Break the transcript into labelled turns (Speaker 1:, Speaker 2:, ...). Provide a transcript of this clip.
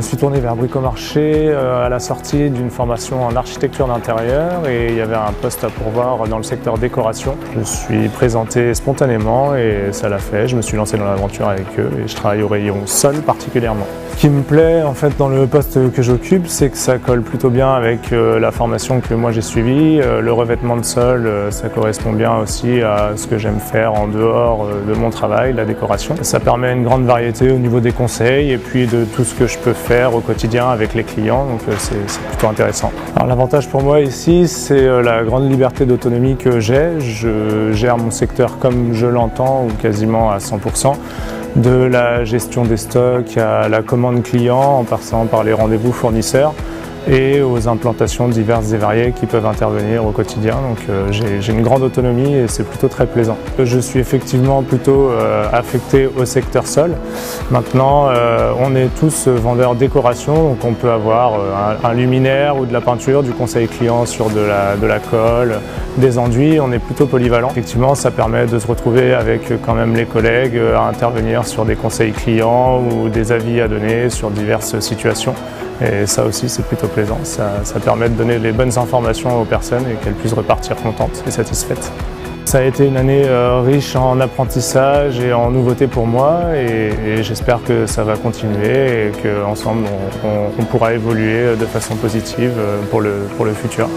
Speaker 1: suis tourné vers Bricomarché à la sortie d'une formation en architecture d'intérieur et il y avait un poste à pourvoir dans le secteur décoration. Je me suis présenté spontanément et ça l'a fait. Je me suis lancé dans l'aventure avec eux et je travaille au rayon sol particulièrement. Ce qui me plaît en fait dans le poste que j'occupe, c'est que ça colle plutôt bien avec la formation que moi j'ai suivie. Le revêtement de sol, ça correspond bien aussi à ce que j'aime faire en dehors de mon travail, la décoration. Ça permet une grande variété au niveau des conseils et puis de tout ce que je peux faire au quotidien avec les clients, donc c'est plutôt intéressant. Alors l'avantage pour moi ici, c'est la grande liberté d'autonomie que j'ai. Je gère mon secteur comme je l'entends ou quasiment à 100%. De la gestion des stocks à la commande client en passant par les rendez-vous fournisseurs et aux implantations diverses et variées qui peuvent intervenir au quotidien. Donc j'ai une grande autonomie et c'est plutôt très plaisant. Je suis effectivement plutôt affecté au secteur sol. Maintenant, on est tous vendeurs décoration, donc on peut avoir un luminaire ou de la peinture, du conseil client sur de la colle, des enduits. On est plutôt polyvalent. Effectivement, ça permet de se retrouver avec quand même les collègues, à intervenir sur des conseils clients ou des avis à donner sur diverses situations. Et ça aussi, c'est plutôt plaisant. Ça permet de donner les bonnes informations aux personnes et qu'elles puissent repartir contentes et satisfaites. Ça a été une année riche en apprentissage et en nouveautés pour moi et j'espère que ça va continuer et qu'ensemble on pourra évoluer de façon positive pour le futur.